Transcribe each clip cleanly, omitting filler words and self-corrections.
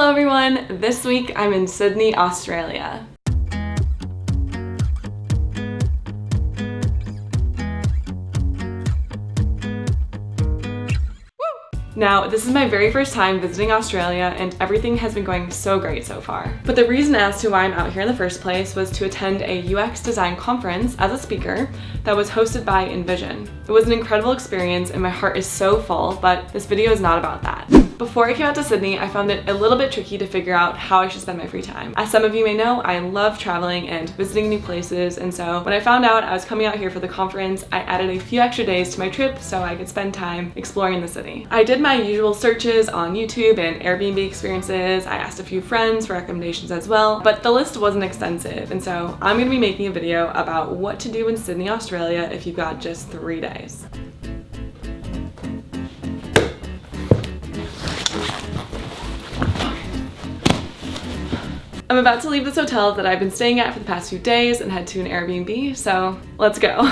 Hello everyone! This week I'm in Sydney, Australia. Now, this is my very first time visiting Australia and everything has been going so great so far. But the reason as to why I'm out here in the first place was to attend a UX design conference as a speaker that was hosted by InVision. It was an incredible experience and my heart is so full, but this video is not about that. Before I came out to Sydney, I found it a little bit tricky to figure out how I should spend my free time. As some of you may know, I love traveling and visiting new places, and so when I found out I was coming out here for the conference, I added a few extra days to my trip so I could spend time exploring the city. I did my usual searches on YouTube and Airbnb experiences. I asked a few friends for recommendations as well, but the list wasn't extensive, and so I'm gonna be making a video about what to do in Sydney, Australia if you've got just 3 days. I'm about to leave this hotel that I've been staying at for the past few days and head to an Airbnb, so let's go.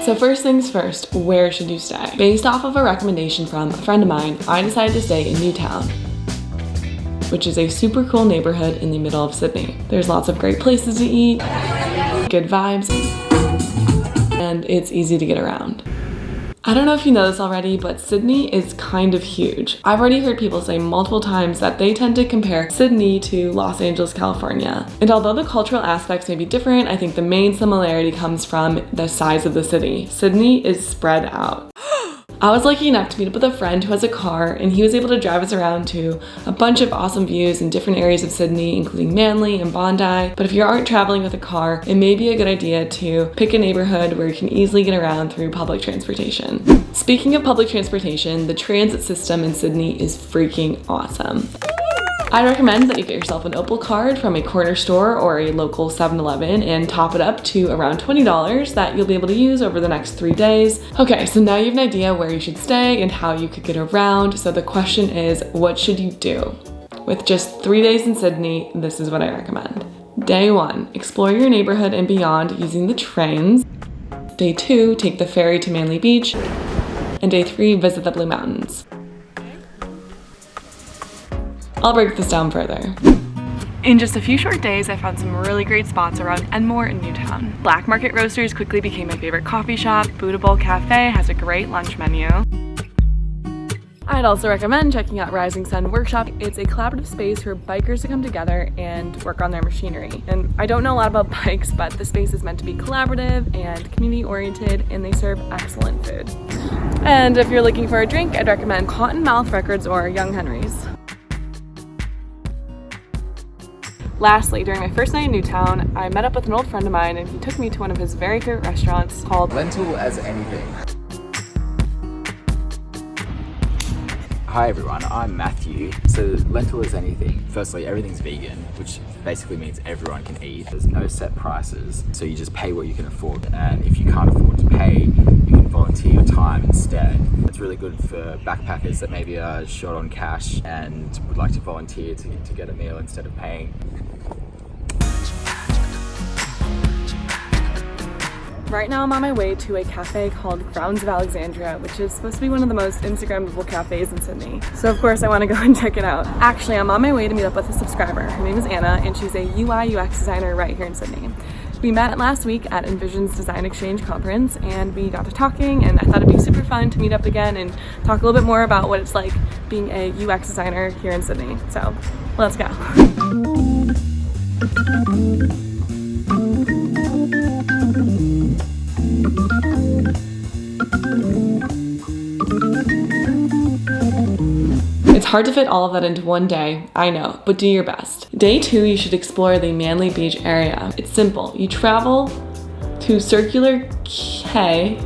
So first things first, where should you stay? Based off of a recommendation from a friend of mine, I decided to stay in Newtown, which is a super cool neighborhood in the middle of Sydney. There's lots of great places to eat, good vibes, and it's easy to get around. I don't know if you know this already, but Sydney is kind of huge. I've already heard people say multiple times that they tend to compare Sydney to Los Angeles, California. And although the cultural aspects may be different, I think the main similarity comes from the size of the city. Sydney is spread out. I was lucky enough to meet up with a friend who has a car, and he was able to drive us around to a bunch of awesome views in different areas of Sydney, including Manly and Bondi. But if you aren't traveling with a car, it may be a good idea to pick a neighborhood where you can easily get around through public transportation. Speaking of public transportation, the transit system in Sydney is freaking awesome. I recommend that you get yourself an Opal card from a corner store or a local 7-Eleven and top it up to around $20 that you'll be able to use over the next 3 days. Okay, so now you have an idea where you should stay and how you could get around. So the question is, what should you do? With just 3 days in Sydney, this is what I recommend. Day 1, explore your neighborhood and beyond using the trains. Day 2, take the ferry to Manly Beach. And day 3, visit the Blue Mountains. I'll break this down further. In just a few short days, I found some really great spots around Enmore and Newtown. Black Market Roasters quickly became my favorite coffee shop. Buddha Bowl Cafe has a great lunch menu. I'd also recommend checking out Rising Sun Workshop. It's a collaborative space for bikers to come together and work on their machinery. And I don't know a lot about bikes, but the space is meant to be collaborative and community-oriented, and they serve excellent food. And if you're looking for a drink, I'd recommend Cottonmouth Records or Young Henry's. Lastly, during my first night in Newtown, I met up with an old friend of mine and he took me to one of his very favorite restaurants called Lentil as Anything. Hi everyone, I'm Matthew. So Lentil as Anything, firstly everything's vegan, which basically means everyone can eat. There's no set prices, so you just pay what you can afford, and if you can't afford to pay, you can volunteer your time instead. It's really good for backpackers that maybe are short on cash and would like to volunteer to get a meal instead of paying. Right now I'm on my way to a cafe called Grounds of Alexandria, which is supposed to be one of the most Instagrammable cafes in Sydney. So of course I want to go and check it out. Actually, I'm on my way to meet up with a subscriber. Her name is Anna, and she's a UI UX designer right here in Sydney. We met last week at InVision's Design Exchange conference, and we got to talking, and I thought it'd be super fun to meet up again and talk a little bit more about what it's like being a UX designer here in Sydney. So let's go. It's hard to fit all of that into one day, I know, but do your best. Day 2, you should explore the Manly Beach area. It's simple. You travel to Circular Quay?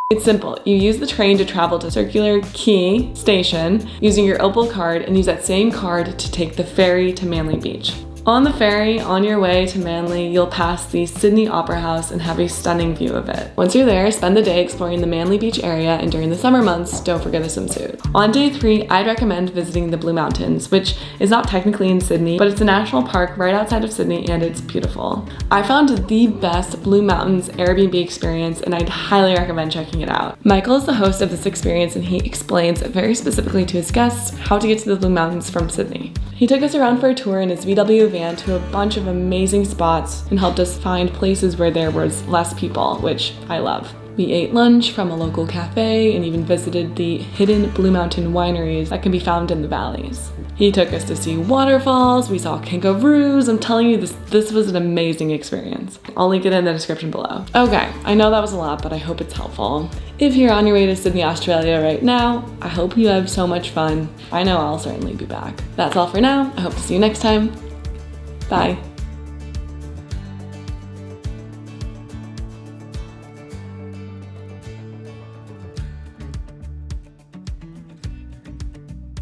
It's simple. You use the train to travel to Circular Quay station using your Opal card and use that same card to take the ferry to Manly Beach. On the ferry, on your way to Manly, you'll pass the Sydney Opera House and have a stunning view of it. Once you're there, spend the day exploring the Manly Beach area, and during the summer months, don't forget a swimsuit. On day 3, I'd recommend visiting the Blue Mountains, which is not technically in Sydney, but it's a national park right outside of Sydney, and it's beautiful. I found the best Blue Mountains Airbnb experience, and I'd highly recommend checking it out. Michael is the host of this experience, and he explains very specifically to his guests how to get to the Blue Mountains from Sydney. He took us around for a tour in his VW van to a bunch of amazing spots and helped us find places where there was less people, which I love. We ate lunch from a local cafe and even visited the hidden Blue Mountain wineries that can be found in the valleys. He took us to see waterfalls, we saw kangaroos. I'm telling you, this was an amazing experience. I'll link it in the description below. Okay, I know that was a lot, but I hope it's helpful. If you're on your way to Sydney, Australia right now, I hope you have so much fun. I know I'll certainly be back. That's all for now. I hope to see you next time. Bye.